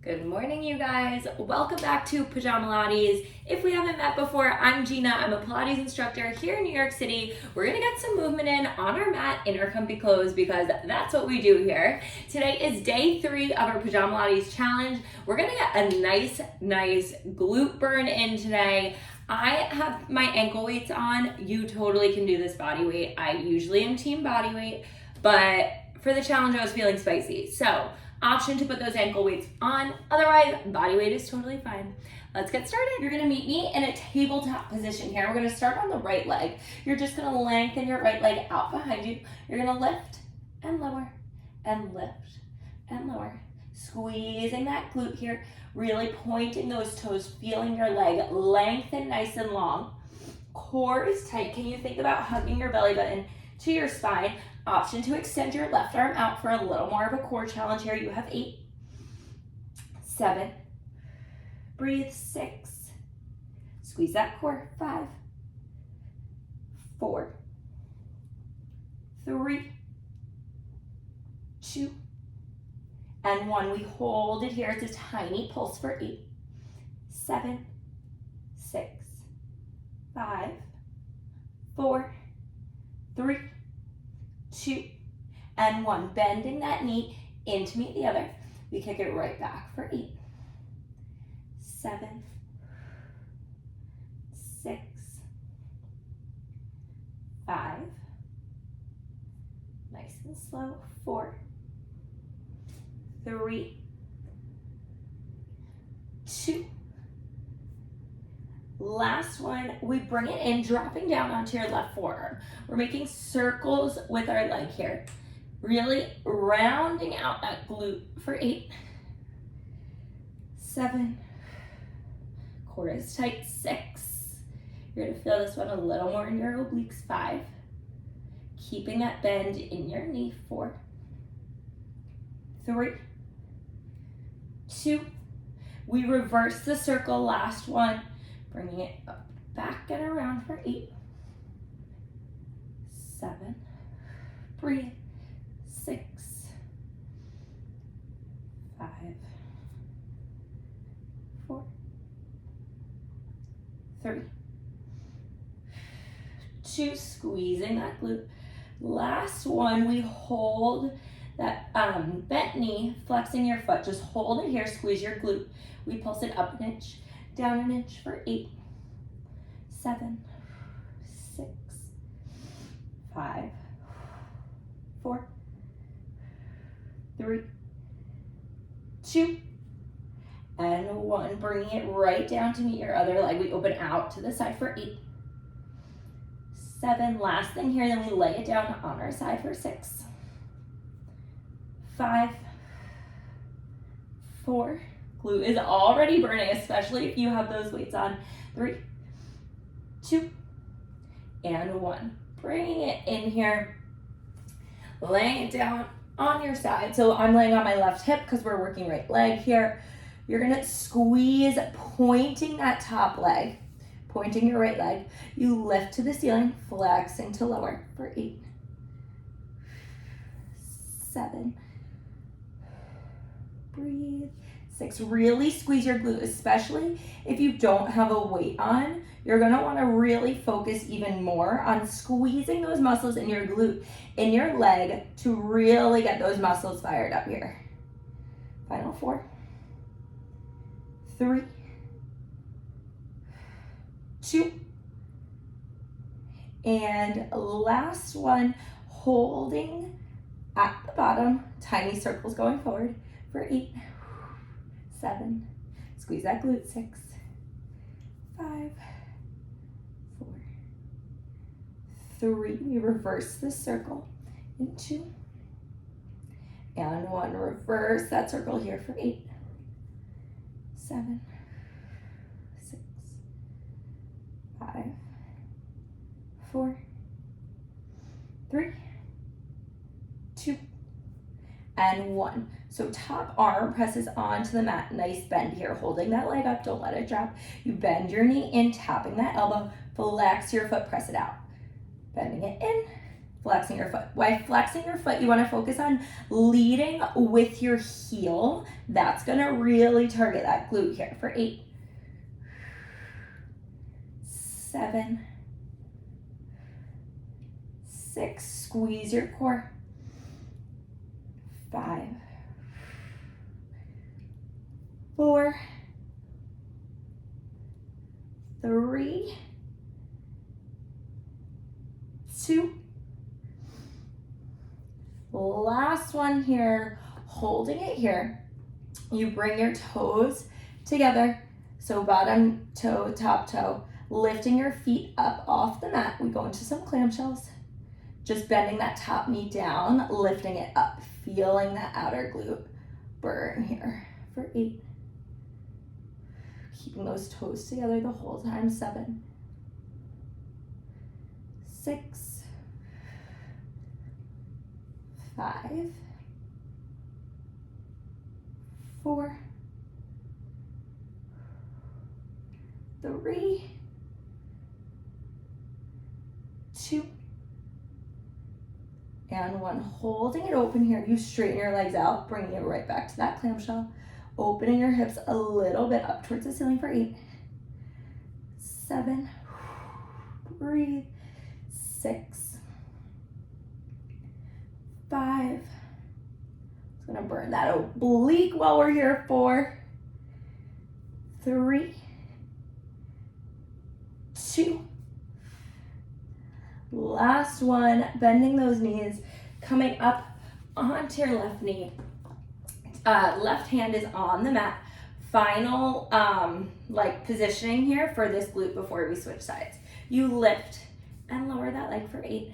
Good morning, you guys. Welcome back to Pajamalates. If we haven't met before, I'm Gina. I'm a Pilates instructor here in New York City. We're gonna get some movement in on our mat in our comfy clothes because that's what we do here. Today is day 3 of our Pajamalates challenge. We're gonna get a nice glute burn in today. I have my ankle weights on. You totally can do this body weight. I usually am team body weight, but for the challenge I was feeling spicy. So option to put those ankle weights on. Otherwise, body weight is totally fine. Let's get started. You're gonna meet me in a tabletop position here. We're gonna start on the right leg. You're just gonna lengthen your right leg out behind you. You're gonna lift and lower and lift and lower. Squeezing that glute here, really pointing those toes, feeling your leg lengthen nice and long. Core is tight. Can you think about hugging your belly button to your spine? Option to extend your left arm out for a little more of a core challenge here. You have 8, 7, breathe, 6, squeeze that core, 5, 4, 3, 2, and 1. We hold it here. It's a tiny pulse for 8, 7, 6, 5, 4, 3, 2, and 1. Bending that knee in to meet the other. We kick it right back for 8, 7, 6, 5, nice and slow, 4, 3, 2. Last one, we bring it in, dropping down onto your left forearm. We're making circles with our leg here. Really rounding out that glute for 8, 7, core is tight, 6. You're gonna feel this one a little more in your obliques, 5. Keeping that bend in your knee, 4, 3, 2. We reverse the circle, last one. Bringing it up, back and around for 8, 7, breathe, 6, 5, 4, 3, 2, squeezing that glute. Last one, we hold that bent knee, flexing your foot. Just hold it here, squeeze your glute. We pulse it up an inch, down an inch for 8, 7, 6, 5, 4, 3, 2, and 1. Bringing it right down to meet your other leg. We open out to the side for 8, 7. Last thing here, then we lay it down on our side for 6, 5, 4. Glute is already burning, especially if you have those weights on. 3, 2, and 1. Bringing it in here, laying it down on your side. So I'm laying on my left hip because we're working right leg here. You're gonna squeeze, pointing that top leg, pointing your right leg. You lift to the ceiling, flexing to lower for 8, 7, breathe, 6. Really squeeze your glute, especially if you don't have a weight on. You're gonna wanna really focus even more on squeezing those muscles in your glute, in your leg, to really get those muscles fired up here. Final 4, 3, 2, and last one, holding at the bottom, tiny circles going forward for 8, 7, squeeze that glute, 6, 5, 4, 3. We reverse the circle in 2, and 1. Reverse that circle here for 8, 7, 6, 5, 4, 3, 2, and 1. So top arm presses onto the mat. Nice bend here, holding that leg up. Don't let it drop. You bend your knee in, tapping that elbow. Flex your foot, press it out. Bending it in, flexing your foot. By flexing your foot, you want to focus on leading with your heel. That's going to really target that glute here for 8, 7, 6, squeeze your core, 5, 4, 3, 2, last one here, holding it here. You bring your toes together, so bottom toe, top toe, lifting your feet up off the mat. We go into some clamshells, just bending that top knee down, lifting it up, feeling that outer glute burn here for 8. Keeping those toes together the whole time, 7, 6, 5, 4, 3, 2, and 1. Holding it open here. You straighten your legs out, bringing it right back to that clamshell. Opening your hips a little bit up towards the ceiling for 8, 7, breathe, 6, 5. It's gonna burn that oblique while we're here. 4, 3, 2. Last one, bending those knees, coming up onto your left knee. Left hand is on the mat. Final positioning here for this glute before we switch sides. You lift and lower that leg for 8,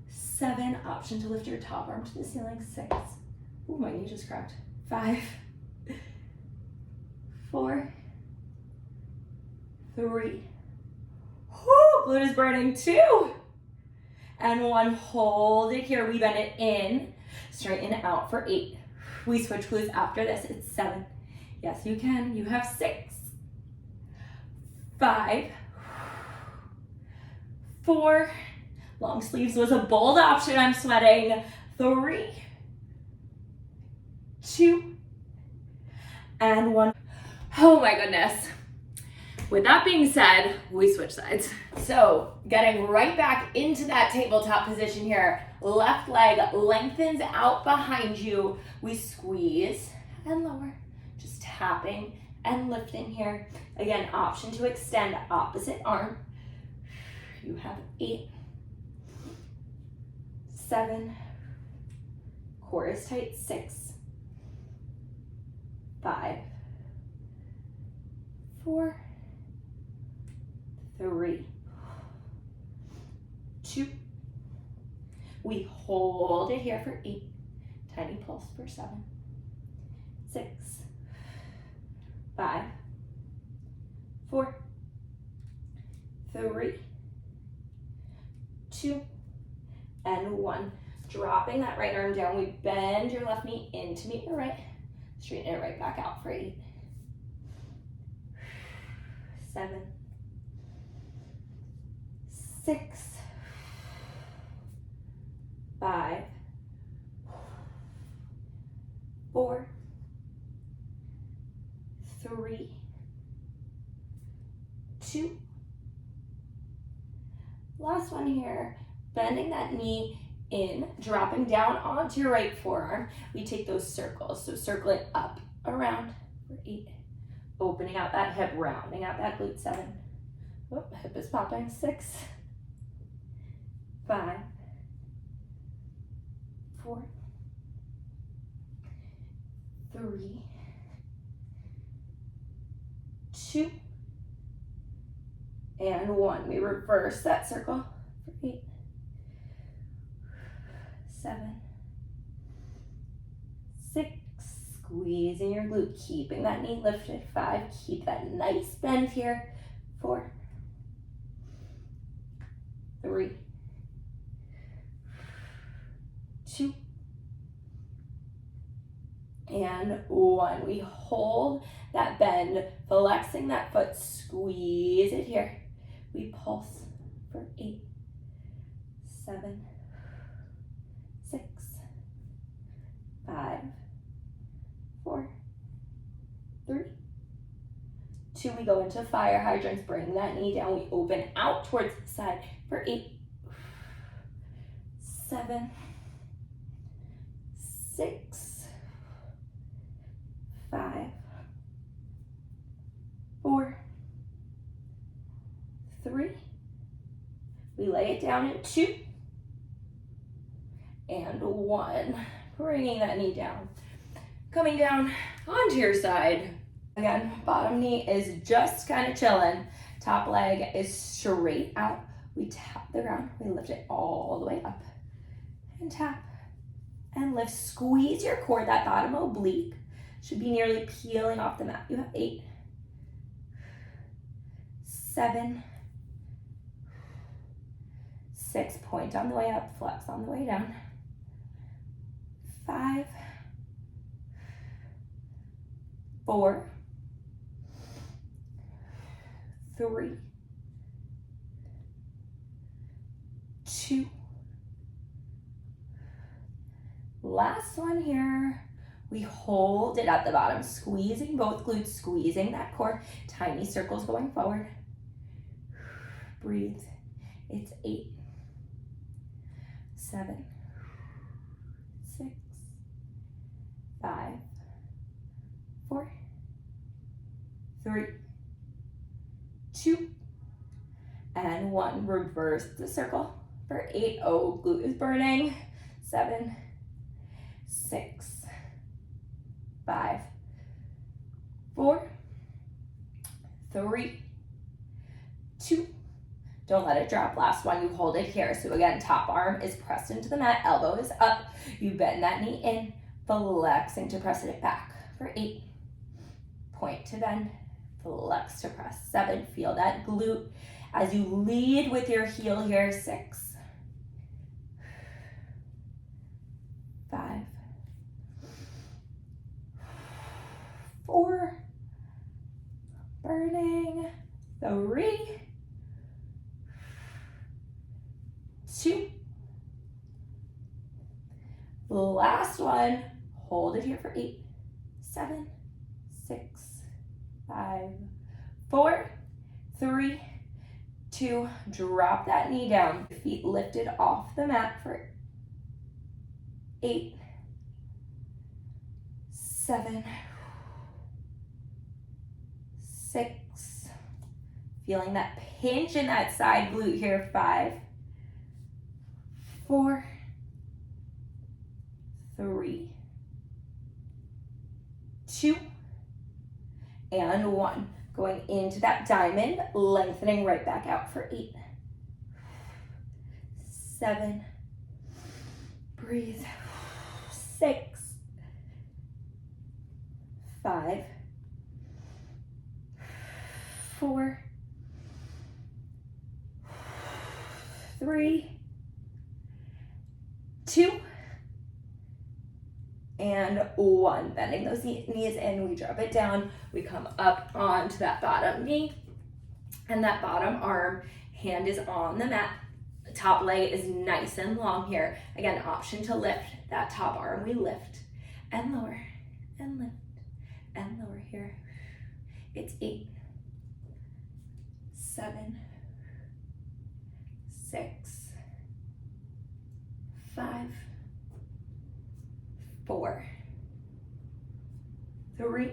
7, option to lift your top arm to the ceiling, 6, ooh, my knee just cracked, 5, 4, 3, whoo, glute is burning, 2, and 1, hold it here, we bend it in, straighten it out for 8. We switch glutes after this. It's 7. Yes, you can. You have 6, 5, 4. Long sleeves was a bold option. I'm sweating. 3, 2, and 1. Oh my goodness. With that being said, we switch sides. So getting right back into that tabletop position here. Left leg lengthens out behind you. We squeeze and lower, just tapping and lifting here. Again, option to extend opposite arm. You have 8, 7, core is tight, 6, 5, 4, 3, 2. We hold it here for 8. Tiny pulse for 7, 6, 5, 4, 3, 2, and 1. Dropping that right arm down. We bend your left knee in to meet your right. Straighten it right back out for 8, 7, 6, 5, 4, 3, 2. Last one here, bending that knee in, dropping down onto your right forearm. We take those circles, so circle it up, around for 8. Opening out that hip, rounding out that glute, 7. Oh, hip is popping, 6, 5, 4, 3, 2, and 1. We reverse that circle for 8, 7, 6, squeezing your glute, keeping that knee lifted, 5, keep that nice bend here, 4, 3, 2, and 1. We hold that bend, flexing that foot, squeeze it here. We pulse for 8, 7, 6, 5, 4, 3, 2. We go into fire hydrants. Bring that knee down. We open out towards the side for 8, 7, 6, 5, 4, 3. We lay it down in 2 and 1. Bringing that knee down. Coming down onto your side. Again, bottom knee is just kind of chilling. Top leg is straight out. We tap the ground. We lift it all the way up. And tap and lift. Squeeze your core. That bottom oblique should be nearly peeling off the mat. You have 8, 7, 6. Point on the way up. Flex on the way down. 5, 4, 3, 2. Last one here. We hold it at the bottom, squeezing both glutes, squeezing that core. Tiny circles going forward. Breathe. It's 8, 7, 6, 5, 4, 3, 2, and 1. Reverse the circle for 8. Oh, glute is burning. 7, 6, 5, 4, 3, 2. Don't let it drop. Last one, you hold it here. So again, top arm is pressed into the mat, elbow is up. You bend that knee in, flexing to press it back for 8. Point to bend, flex to press. 7, feel that glute as you lead with your heel here. 6, 5, 4, burning, 3, 2. Last one, hold it here for 8, 7, 6, 5, 4, 3, 2. Drop that knee down. Feet lifted off the mat for 8, 7, 6. Feeling that pinch in that side glute here. 5, 4, 3, 2, and 1. Going into that diamond, lengthening right back out for 8, 7, breathe, 6, 5, 4, 3, 2, and 1. Bending those knees in, we drop it down. We come up onto that bottom knee, and that bottom arm, hand is on the mat. The top leg is nice and long here. Again, option to lift that top arm. We lift and lower and lift and lower here. It's 8, 7, 6, 5, 4, 3,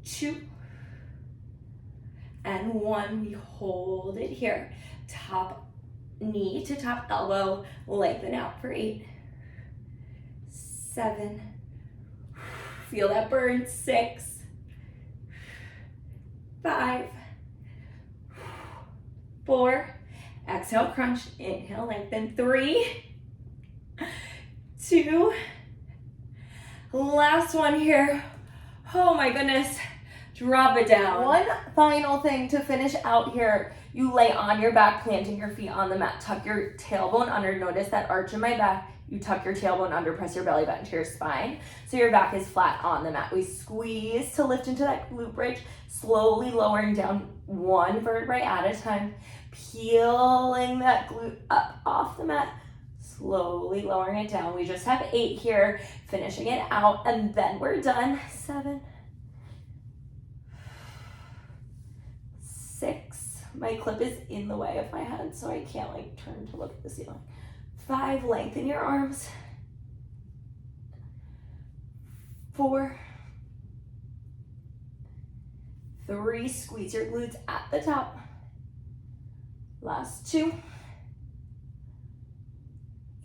2, and 1. We hold it here. Top knee to top elbow, lengthen out for 8, 7, feel that burn. 6, 5, 4, exhale, crunch, inhale, lengthen. 3, 2, last one here. Oh my goodness, drop it down. One final thing to finish out here. You lay on your back, planting your feet on the mat. Tuck your tailbone under. Notice that arch in my back. You tuck your tailbone under, press your belly button to your spine so your back is flat on the mat. We squeeze to lift into that glute bridge, slowly lowering down one vertebrae at a time, peeling that glute up off the mat, slowly lowering it down. We just have 8 here, finishing it out, and then we're done. 7, 6. My clip is in the way of my head, so I can't like turn to look at the ceiling. 5, lengthen your arms. 4, 3, squeeze your glutes at the top. Last 2.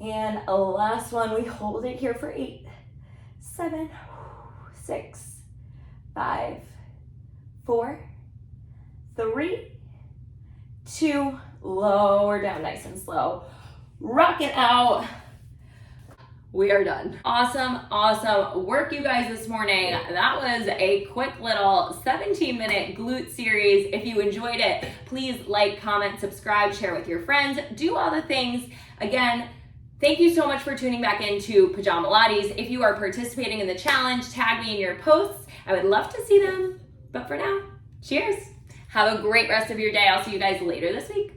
And a last one, we hold it here for 8, 7, 6, 5, 4, 3, 2, lower down nice and slow. Rock it out. We are done. Awesome, awesome work, you guys, this morning. That was a quick little 17-minute glute series. If you enjoyed it, please like, comment, subscribe, share with your friends, do all the things. Again, thank you so much for tuning back into Pajamalates. If you are participating in the challenge, tag me in your posts. I would love to see them. But for now, cheers. Have a great rest of your day. I'll see you guys later this week.